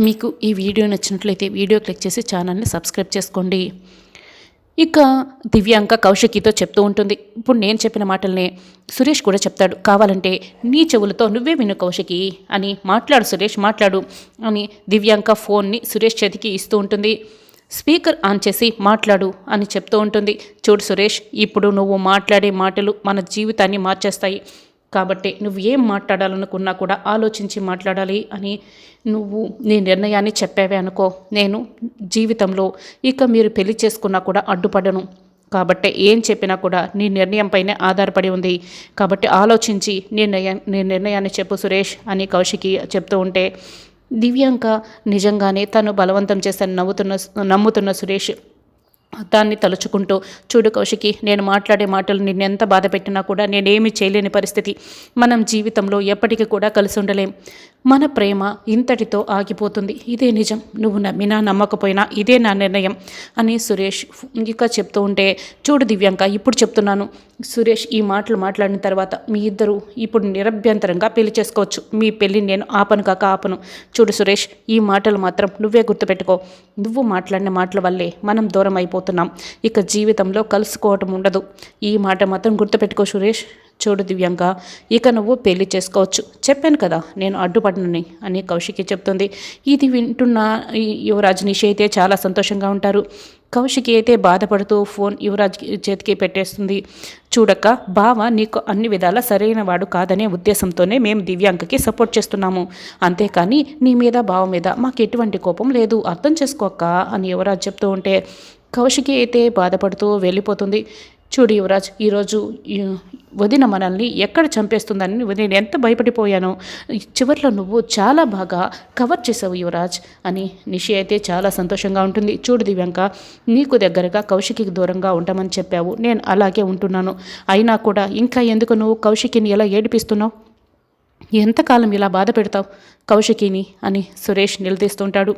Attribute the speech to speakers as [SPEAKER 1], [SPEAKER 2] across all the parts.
[SPEAKER 1] మీకు ఈ వీడియో నచ్చినట్లయితే వీడియో క్లిక్ చేసి ఛానల్ని సబ్స్క్రైబ్ చేసుకోండి. ఇక దివ్యాంక కౌశికితో చెప్తూ ఉంటుంది. ఇప్పుడు నేను చెప్పిన మాటలనే సురేష్ కూడా చెప్తాడు. కావాలంటే నీ చెవులతో నువ్వే విను కౌశికి అని, మాట్లాడు సురేష్ మాట్లాడు అని దివ్యాంక ఫోన్ని సురేష్ చేతికి ఇస్తూ ఉంటుంది. స్పీకర్ ఆన్ చేసి మాట్లాడు అని చెప్తూ ఉంటుంది. చూడు సురేష్, ఇప్పుడు నువ్వు మాట్లాడే మాటలు మన జీవితాన్ని మార్చేస్తాయి. కాబట్టి నువ్వు ఏం మాట్లాడాలనుకున్నా కూడా ఆలోచించి మాట్లాడాలి అని నువ్వు నీ నిర్ణయాన్ని చెప్పావే అనుకో, నేను జీవితంలో ఇక మీరు పెళ్లి చేసుకున్నా కూడా అడ్డుపడను. కాబట్టి ఏం చెప్పినా కూడా నీ నిర్ణయంపైనే ఆధారపడి ఉంది. కాబట్టి ఆలోచించి నీ నిర్ణయాన్ని చెప్పు సురేష్ అని కౌశికి చెప్తూ ఉంటే, దివ్యాంక నిజంగానే తను బలవంతం చేశాను నమ్ముతున్న సురేష్ దాన్ని తలుచుకుంటూ, చూడు కౌశికి, నేను మాట్లాడే మాటలు నిన్నెంత బాధ పెట్టినా కూడా నేనేమీ చేయలేని పరిస్థితి. మనం జీవితంలో ఎప్పటికీ కూడా కలిసి ఉండలేం. మన ప్రేమ ఇంతటితో ఆగిపోతుంది. ఇదే నిజం. నువ్వు నమ్మినా నమ్మకపోయినా ఇదే నా నిర్ణయం అని సురేష్ ఇంకా చెప్తూ ఉంటే, చూడు దివ్యాంక, ఇప్పుడు చెప్తున్నాను, సురేష్ ఈ మాటలు మాట్లాడిన తర్వాత మీ ఇద్దరు ఇప్పుడు నిరభ్యంతరంగా పెళ్లి చేసుకోవచ్చు. మీ పెళ్ళి నేను ఆపను కాక ఆపను. చూడు సురేష్, ఈ మాటలు మాత్రం నువ్వే గుర్తుపెట్టుకో. నువ్వు మాట్లాడిన మాటల వల్లే మనం దూరం అయిపోతున్నాం. ఇక జీవితంలో కలుసుకోవటం ఉండదు. ఈ మాట మాత్రం గుర్తుపెట్టుకో సురేష్. చూడు దివ్యాంక, ఇక నువ్వు పెళ్లి చేసుకోవచ్చు. చెప్పాను కదా నేను అడ్డుపడనని అని కౌశికి చెప్తుంది. ఇది వింటున్న యువరాజ్ నిషి అయితే చాలా సంతోషంగా ఉంటారు. కౌశికి అయితే బాధపడుతూ ఫోన్ యువరాజ్ చేతికి పెట్టేస్తుంది. చూడక్క, బావ నీకు అన్ని విధాలా సరైన వాడు కాదనే ఉద్దేశంతోనే మేము దివ్యాంకకి సపోర్ట్ చేస్తున్నాము. అంతేకాని నీ మీద బావ మీద మాకు ఎటువంటి కోపం లేదు, అర్థం చేసుకోక్క అని యువరాజ్ చెప్తూ ఉంటే, కౌశికి అయితే బాధపడుతూ వెళ్ళిపోతుంది. చూడు యువరాజ్, ఈరోజు వదిన మనల్ని ఎక్కడ చంపేస్తుందని నేను ఎంత భయపడిపోయానో, చివరిలో నువ్వు చాలా బాగా కవర్ చేసావు యువరాజ్ అని నిషి అయితే చాలా సంతోషంగా ఉంటుంది. చూడు దివ్యాంక, నీకు దగ్గరగా కౌశికికి దూరంగా ఉంటామని చెప్పావు, నేను అలాగే ఉంటున్నాను. అయినా కూడా ఇంకా ఎందుకు నువ్వు కౌశికిని ఎలా ఏడిపిస్తున్నావు? ఎంతకాలం ఇలా బాధ పెడతావు కౌశికిని అని సురేష్ నిలదీస్తుంటాడు.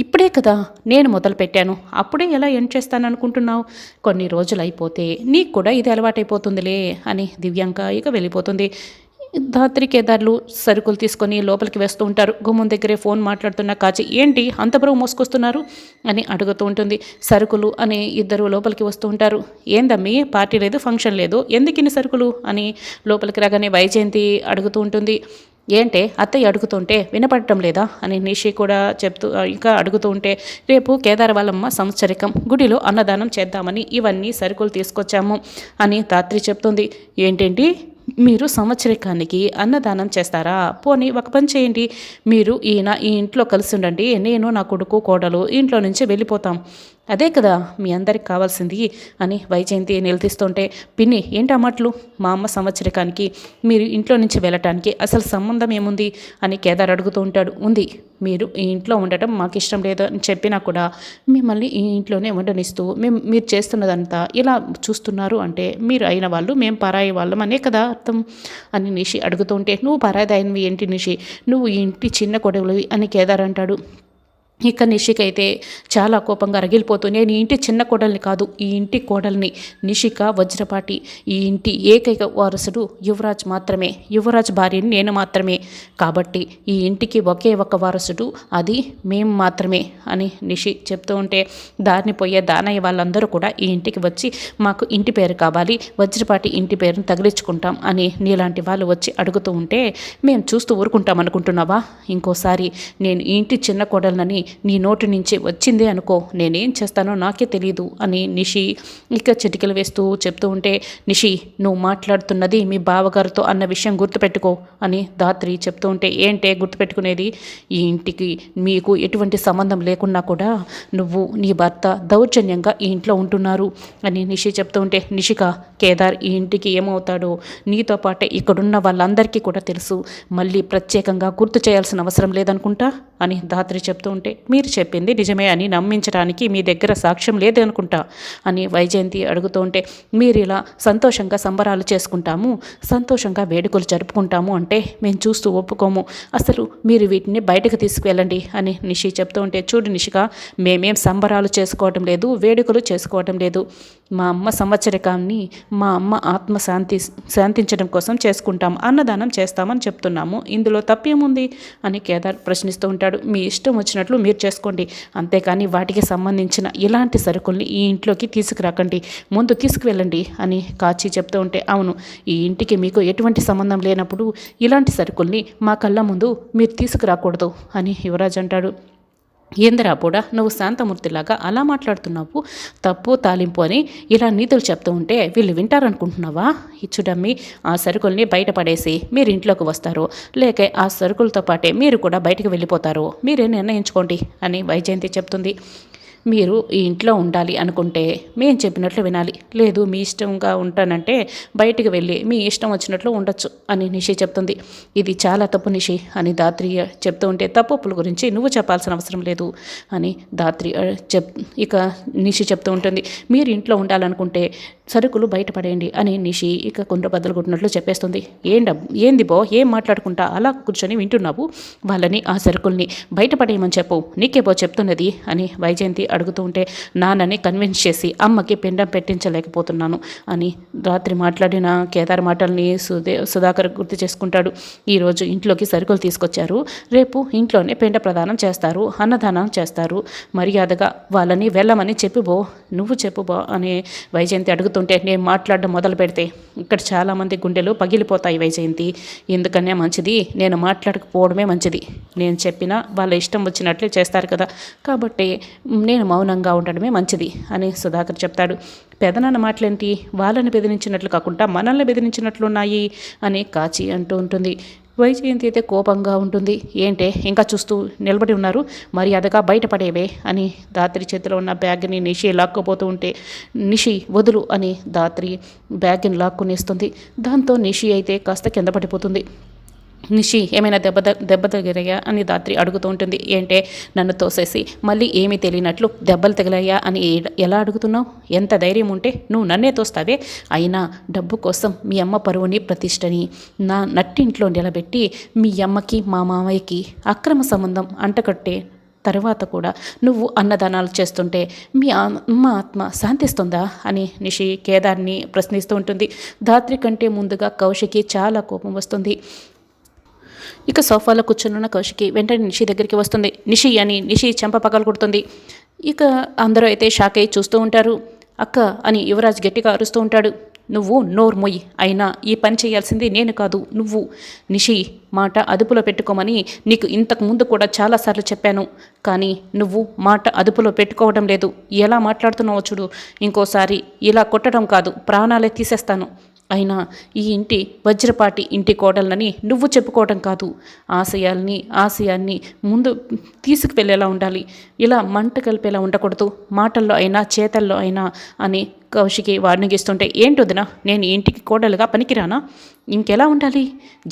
[SPEAKER 1] ఇప్పుడే కదా నేను మొదలుపెట్టాను, అప్పుడే ఎలా ఎండ్ చేస్తాను అనుకుంటున్నావు? కొన్ని రోజులు అయిపోతే నీకు కూడా ఇది అలవాటైపోతుందిలే అని దివ్యాంక ఇక వెళ్ళిపోతుంది. ధాత్రి కేదార్లు సరుకులు తీసుకొని లోపలికి వేస్తూ ఉంటారు. గుమ్మం దగ్గరే ఫోన్ మాట్లాడుతున్న కాచి, ఏంటి అంత బరువు మోసుకొస్తున్నారు అని అడుగుతూ ఉంటుంది. సరుకులు అని ఇద్దరు లోపలికి వస్తూ ఉంటారు. ఏందమ్మీ, పార్టీ లేదు, ఫంక్షన్ లేదు, ఎందుకు ఇన్ని సరుకులు అని లోపలికి రాగానే వైజయంతి అడుగుతూ ఉంటుంది. ఏంటే అత్తయ్య అడుగుతుంటే వినపడటం లేదా అని నిషి కూడా చెప్తూ ఇంకా అడుగుతూ ఉంటే, రేపు కేదార్ వాళ్ళమ్మ సంవత్సరికం, గుడిలో అన్నదానం చేద్దామని ఇవన్నీ సరుకులు తీసుకొచ్చాము అని ధాత్రి చెప్తుంది. ఏంటేంటి, మీరు సంవత్సరికానికి అన్నదానం చేస్తారా? పోనీ ఒక పని చేయండి, మీరు ఈ ఇంట్లో కలిసి ఉండండి, నేను నా కొడుకు కోడలు ఇంట్లో నుంచి వెళ్ళిపోతాం. అదే కదా మీ అందరికి కావాల్సింది అని వైజయంతి నిలదీస్తుంటే, పిన్ని ఏంటి అమ్మట్లు, మా అమ్మ సంవత్సరికానికి మీరు ఇంట్లో నుంచి వెళ్ళటానికి అసలు సంబంధం ఏముంది అని కేదార్ అడుగుతూ ఉంటాడు. ఉంది, మీరు ఈ ఇంట్లో ఉండటం మాకు ఇష్టం లేదు అని చెప్పినా కూడా మిమ్మల్ని ఈ ఇంట్లోనే ఉండనిస్తూ మీరు చేస్తున్నదంతా ఇలా చూస్తున్నారు అంటే మీరు అయిన వాళ్ళు, మేము పరాయి వాళ్ళం అనే కదా అర్థం అని నిషి అడుగుతూ ఉంటే, నువ్వు పరాయి అయినవి ఏంటి నిషి, నువ్వు ఈ ఇంటి చిన్న కొడవలివి అని కేదార్ అంటాడు. ఇక నిషికైతే చాలా కోపంగా రగిలిపోతూ, నేను ఈ ఇంటి చిన్న కోడల్ని కాదు, ఈ ఇంటి కోడల్ని, నిషిక వజ్రపాటి, ఈ ఇంటి ఏకైక వారసుడు యువరాజ్ మాత్రమే, యువరాజ్ భార్యని నేను మాత్రమే, కాబట్టి ఈ ఇంటికి ఒకే ఒక వారసుడు, అది మేము మాత్రమే అని నిషి చెప్తూ ఉంటే, దారిని పోయే దానయ్య వాళ్ళందరూ కూడా ఈ ఇంటికి వచ్చి మాకు ఇంటి పేరు కావాలి, వజ్రపాటి ఇంటి పేరును తగిలించుకుంటాం అని నీలాంటి వాళ్ళు వచ్చి అడుగుతూ ఉంటే మేము చూస్తూ ఊరుకుంటాం అనుకుంటున్నావా? ఇంకోసారి నేను ఈ ఇంటి చిన్న కోడలనని నీ నోటి నుంచి వచ్చిందే అనుకో, నేనేం చేస్తానో నాకే తెలియదు అని నిషి ఇక చిటికలు వేస్తూ చెప్తూ ఉంటే, నిషి నువ్వు మాట్లాడుతున్నది మీ బావగారితో అన్న విషయం గుర్తుపెట్టుకో అని ధాత్రి చెప్తూ ఉంటే, ఏంటే గుర్తుపెట్టుకునేది, ఈ ఇంటికి మీకు ఎటువంటి సంబంధం లేకున్నా కూడా నువ్వు నీ భర్త దౌర్జన్యంగా ఈ ఇంట్లో ఉంటున్నారు అని నిషి చెప్తూ ఉంటే, నిషిక, కేదార్ ఈ ఇంటికి ఏమవుతాడో నీతో పాటే ఇక్కడున్న వాళ్ళందరికీ కూడా తెలుసు, మళ్ళీ ప్రత్యేకంగా గుర్తు చేయాల్సిన అవసరం లేదనుకుంటా అని ధాత్రి చెప్తూ ఉంటే, మీరు చెప్పింది నిజమే అని నమ్మించడానికి మీ దగ్గర సాక్ష్యం లేదనుకుంటా అని వైజయంతి అడుగుతూ ఉంటే, మీరు ఇలా సంతోషంగా సంబరాలు చేసుకుంటాము, సంతోషంగా వేడుకలు జరుపుకుంటాము అంటే మేము చూస్తూ ఒప్పుకోము, అసలు మీరు వీటిని బయటకు తీసుకువెళ్ళండి అని నిషి చెప్తూ ఉంటే, చూడు నిషిక, మేమేం సంబరాలు చేసుకోవటం లేదు, వేడుకలు చేసుకోవటం లేదు, మా అమ్మ సంవత్సరికాన్ని మా అమ్మ ఆత్మ శాంతించడం కోసం చేసుకుంటాం, అన్నదానం చేస్తామని చెప్తున్నాము, ఇందులో తప్పేముంది అని కేదార్ ప్రశ్నిస్తూ ఉంటాడు. మీ ఇష్టం వచ్చినట్లు మీరు చేసుకోండి, అంతేకాని వాటికి సంబంధించిన ఇలాంటి సరుకుల్ని ఈ ఇంట్లోకి తీసుకురాకండి, ముందు తీసుకువెళ్ళండి అని కాచి చెప్తూ ఉంటే, అవును, ఈ ఇంటికి మీకు ఎటువంటి సంబంధం లేనప్పుడు ఇలాంటి సరుకుల్ని మా కళ్ళ ముందు మీరు తీసుకురాకూడదు అని యువరాజ్ అంటాడు. ఏందిరా కూడా నువ్వు శాంతమూర్తిలాగా అలా మాట్లాడుతున్నావు, తప్పు తాలింపు అని ఇలా నీతులు చెప్తూ ఉంటే వీళ్ళు వింటారనుకుంటున్నావా? ఇచ్చుడమ్మి ఆ సరుకుల్ని బయటపడేసి మీరు ఇంట్లోకి వస్తారో లేక ఆ సరుకులతో పాటే మీరు కూడా బయటకు వెళ్ళిపోతారో మీరే నిర్ణయించుకోండి అని వైజయంతి చెప్తుంది. మీరు ఈ ఇంట్లో ఉండాలి అనుకుంటే మేము చెప్పినట్లు వినాలి, లేదు మీ ఇష్టంగా ఉంటానంటే బయటికి వెళ్ళి మీ ఇష్టం వచ్చినట్లు ఉండొచ్చు అని నిషి చెప్తుంది. ఇది చాలా తప్పు నిషి అని ధాత్రి చెప్తూ ఉంటే, తప్పుల గురించి నువ్వు చెప్పాల్సిన అవసరం లేదు అని ధాత్రి ఇక నిషి చెప్తూ ఉంటుంది. మీరు ఇంట్లో ఉండాలనుకుంటే సరుకులు బయటపడేయండి అని నిషి ఇక కుండ్ర బద్దలు కొట్టినట్లు చెప్పేస్తుంది. ఏంది బో, ఏం మాట్లాడుకుంటా అలా కూర్చొని వింటున్నావు? వాళ్ళని ఆ సరుకుల్ని బయటపడేయమని చెప్పు, నీకే బో చెప్తున్నది అని వైజయంతి అడుగుతూ ఉంటే, నాన్నని కన్విన్స్ చేసి అమ్మకి పిండం పెట్టించలేకపోతున్నాను అని రాత్రి మాట్లాడిన కేదార్ మాటల్ని సుధాకర్ గుర్తు చేసుకుంటాడు. ఈరోజు ఇంట్లోకి సరుకులు తీసుకొచ్చారు, రేపు ఇంట్లోనే పిండ ప్రదానం చేస్తారు, అన్నదానం చేస్తారు, మర్యాదగా వాళ్ళని వెళ్ళమని చెప్పు నువ్వు చెప్పు అని వైజయంతి అడుగుతుంటే, నేను మాట్లాడడం మొదలు పెడితే ఇక్కడ చాలామంది గుండెలు పగిలిపోతాయి వైజయంతి, ఎందుకనే మంచిది నేను మాట్లాడకపోవడమే మంచిది, నేను చెప్పినా వాళ్ళ ఇష్టం వచ్చినట్లే చేస్తారు కదా, కాబట్టి నేను మౌనంగా ఉండడమే మంచిది అని సుధాకర్ చెప్తాడు. పెదనాన్న మాటలేంటి, వాళ్ళని బెదిరించినట్లు కాకుండా మనల్ని బెదిరించినట్లున్నాయి అని కాచి అంటూ ఉంటుంది. వైజయంతి అయితే కోపంగా ఉంటుంది. ఏంటే ఇంకా చూస్తూ నిలబడి ఉన్నారు, మర్యాదగా బయటపడేవే అని ధాత్రి చేతిలో ఉన్న బ్యాగ్ని నిషి లాక్కుపోతూ ఉంటే, నిషి వదులు అని ధాత్రి బ్యాగ్ని లాక్కునేస్తుంది. దాంతో నిషి అయితే కాస్త కింద పడిపోతుంది. నిషి ఏమైనా దెబ్బ తగిలాయా అని ధాత్రి అడుగుతూ ఉంటుంది. ఏంటే నన్ను తోసేసి మళ్ళీ ఏమీ తెలియనట్లు దెబ్బలు తగిలాయా అని ఎలా అడుగుతున్నావు? ఎంత ధైర్యం ఉంటే నువ్వు నన్నే తోస్తావే? అయినా డబ్బు కోసం మీ అమ్మ పరువుని ప్రతిష్టని నా నట్టింట్లో నిలబెట్టి మీ అమ్మకి మా మామయ్యకి అక్రమ సంబంధం అంటకట్టే తర్వాత కూడా నువ్వు అన్నదానాలు చేస్తుంటే మీ అమ్మ ఆత్మ శాంతిస్తుందా అని నిషి కేదార్ని ప్రశ్నిస్తూ ఉంటుంది. ధాత్రి కంటే ముందుగా కౌశికి చాలా కోపం వస్తుంది. ఇక సోఫాలో కూర్చున్న కౌశికి వెంటనే నిషి దగ్గరికి వస్తుంది. నిషి అని నిషి చెంప పగలు కొడుతుంది. ఇక అందరూ అయితే షాక్ అయి చూస్తూ ఉంటారు. అక్క అని యువరాజ్ గట్టిగా అరుస్తూ ఉంటాడు. నువ్వు నోరు మొయ్యి, అయినా ఈ పని చేయాల్సింది నేను కాదు నువ్వు. నిషి మాట అదుపులో పెట్టుకోమని నీకు ఇంతకు ముందు కూడా చాలాసార్లు చెప్పాను, కానీ నువ్వు మాట అదుపులో పెట్టుకోవడం లేదు. ఎలా మాట్లాడుతున్నావో చూడు, ఇంకోసారి ఇలా కొట్టడం కాదు ప్రాణాలే తీసేస్తాను. అయినా ఈ ఇంటి వజ్రపాటి ఇంటి కోడళ్ళని నువ్వు చెప్పుకోవడం కాదు, ఆశయాన్ని ముందు తీసుకువెళ్ళేలా ఉండాలి, ఇలా మంట కలిపేలా ఉండకూడదు, మాటల్లో అయినా చేతల్లో అయినా అని కౌశికి వార్నింగ్ ఇస్తుంటే, ఏంటొదినా నేను ఇంటికి కోడలుగా పనికిరానా? ఇంకెలా ఉండాలి,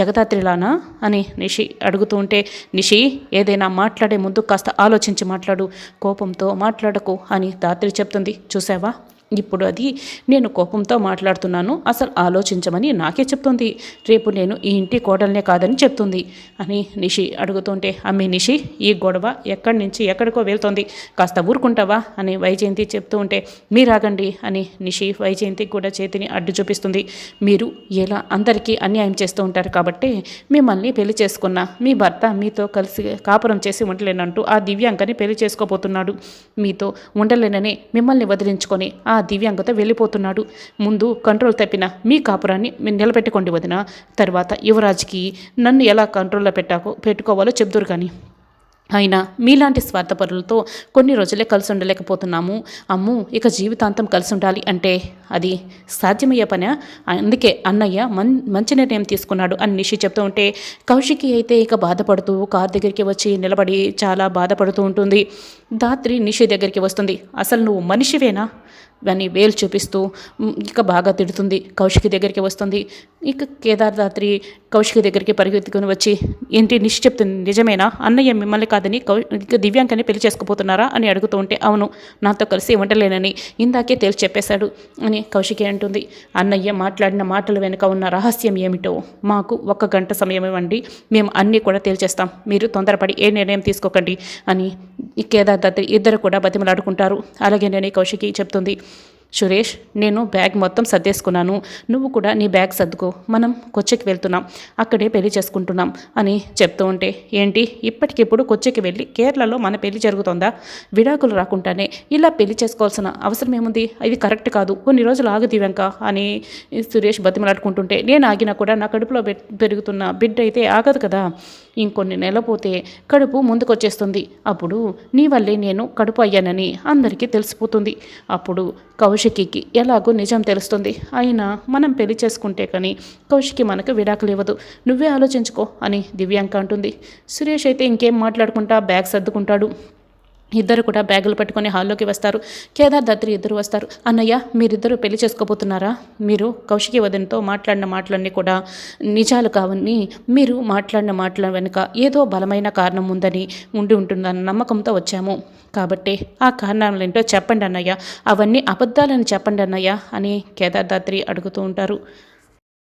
[SPEAKER 1] జగదాత్రిలానా అని నిషి అడుగుతూ ఉంటే, నిషి ఏదైనా మాట్లాడే ముందు కాస్త ఆలోచించి మాట్లాడు, కోపంతో మాట్లాడకు అని ధాత్రి చెప్తుంది. చూసావా, ఇప్పుడు అది నేను కోపంతో మాట్లాడుతున్నాను, అసలు ఆలోచించమని నాకే చెప్తుంది, రేపు నేను ఈ ఇంటి కోడల్నే కాదని చెప్తుంది అని నిషి అడుగుతుంటే, అమ్మే నిషి ఈ గొడవ ఎక్కడి నుంచి ఎక్కడికో వెళ్తుంది, కాస్త ఊరుకుంటావా అని వైజయంతి చెప్తూ ఉంటే, మీరాగండి అని నిషి వైజయంతికి కూడా చేతిని అడ్డు చూపిస్తుంది. మీరు ఎలా అందరికీ అన్యాయం చేస్తూ ఉంటారు కాబట్టి మిమ్మల్ని పెళ్లి చేసుకున్న మీ భర్త మీతో కలిసి కాపురం చేసి ఉండలేనంటూ ఆ దివ్యాంకని పెళ్లి చేసుకోబోతున్నాడు, మీతో ఉండలేనని మిమ్మల్ని వదిలించుకొని ఆ దివ్యాంగత వెళ్ళిపోతున్నాడు. ముందు కంట్రోల్ తప్పిన మీ కాపురాన్ని మీరు నిలబెట్టుకోండి వదిన, తర్వాత యువరాజ్కి నన్ను ఎలా కంట్రోల్లో పెట్టుకోవాలో చెప్దురు కానీ, అయినా మీలాంటి స్వార్థపరులతో కొన్ని రోజులే కలిసి ఉండలేకపోతున్నాము, అమ్ము ఇక జీవితాంతం కలిసి ఉండాలి అంటే అది సాధ్యమయ్యే పనే, అందుకే అన్నయ్య మంచి నిర్ణయం తీసుకున్నాడు అని నిషి చెప్తూ ఉంటే, కౌశికి అయితే ఇక బాధపడుతూ కార్ దగ్గరికి వచ్చి నిలబడి చాలా బాధపడుతూ ఉంటుంది. ధాత్రి నిషి దగ్గరికి వస్తుంది. అసలు నువ్వు మనిషివేనా అని వేలు చూపిస్తూ ఇక బాగా తిడుతుంది. కౌశికి దగ్గరికి వస్తుంది. ఇక కేదార్ ధాత్రి కౌశికి దగ్గరికి పరిగెత్తుకుని వచ్చి, ఏంటి నిషి చెప్తుంది నిజమేనా, అన్నయ్య మిమ్మల్ని కాదని ఇక దివ్యాంకని పెళ్లి చేసుకుపోతున్నారా అని అడుగుతూ ఉంటే, అవును నాతో కలిసి ఉండలేనని ఇందాకే తేల్చి చెప్పేశాడు అని కౌశికి అంటుంది. అన్నయ్య మాట్లాడిన మాటల వెనుక ఉన్న రహస్యం ఏమిటో మాకు 1 గంట సమయం ఇవ్వండి, మేము అన్నీ కూడా తేల్చేస్తాం, మీరు తొందరపడి ఏ నిర్ణయం తీసుకోకండి అని కేదార్ ధాత్రి ఇద్దరు కూడా బతిమలాడుకుంటారు. అలాగే నేను కౌశికి చెప్తుంది. సురేష్, నేను బ్యాగ్ మొత్తం సర్దేసుకున్నాను, నువ్వు కూడా నీ బ్యాగ్ సర్దుకో, మనం కొచ్చికి వెళ్తున్నాం, అక్కడే పెళ్లి చేసుకుంటున్నాం అని చెప్తూ ఉంటే, ఏంటి ఇప్పటికిప్పుడు కొచ్చికి వెళ్ళి కేరళలో మన పెళ్లి జరుగుతుందా? విడాకులు రాకుండానే ఇలా పెళ్లి చేసుకోవాల్సిన అవసరం ఏముంది? ఇది కరెక్ట్ కాదు, కొన్ని రోజులు ఆగు దివ్యాంక అని సురేష్ బతిమలాడుకుంటుంటే, నేను ఆగినా కూడా నా కడుపులో పెరుగుతున్న బిడ్డ అయితే ఆగదు కదా, ఇంకొన్ని నెలలు పోతే కడుపు ముందుకొచ్చేస్తుంది, అప్పుడు నీ వల్లే నేను కడుపు అయ్యానని అందరికీ తెలిసిపోతుంది, అప్పుడు కౌశికి ఎలాగో నిజం తెలుస్తుంది, అయినా మనం పెళ్లి చేసుకుంటే కానీ కౌశికి మనకు విడాకులు ఇవ్వదు, నువ్వే ఆలోచించుకో అని దివ్యాంక అంటుంది. సురేష్ అయితే ఇంకేం మాట్లాడుకుంటా బ్యాగ్ సర్దుకుంటాడు. ఇద్దరు కూడా బ్యాగులు పట్టుకొని హాల్లోకి వస్తారు. కేదార్ దత్రి ఇద్దరు వస్తారు. అన్నయ్య, మీరిద్దరూ పెళ్లి చేసుకోబోతున్నారా? మీరు కౌశికి వదనతో మాట్లాడిన మాటలన్నీ కూడా నిజాలు కావని, మీరు మాట్లాడిన మాటల వెనుక ఏదో బలమైన కారణం ఉందని ఉంటుందన్న నమ్మకంతో వచ్చాము, కాబట్టి ఆ కారణాలేంటో చెప్పండి అన్నయ్య, అవన్నీ అబద్ధాలని చెప్పండి అన్నయ్య అని కేదార్ దాత్రి అడుగుతూ ఉంటారు.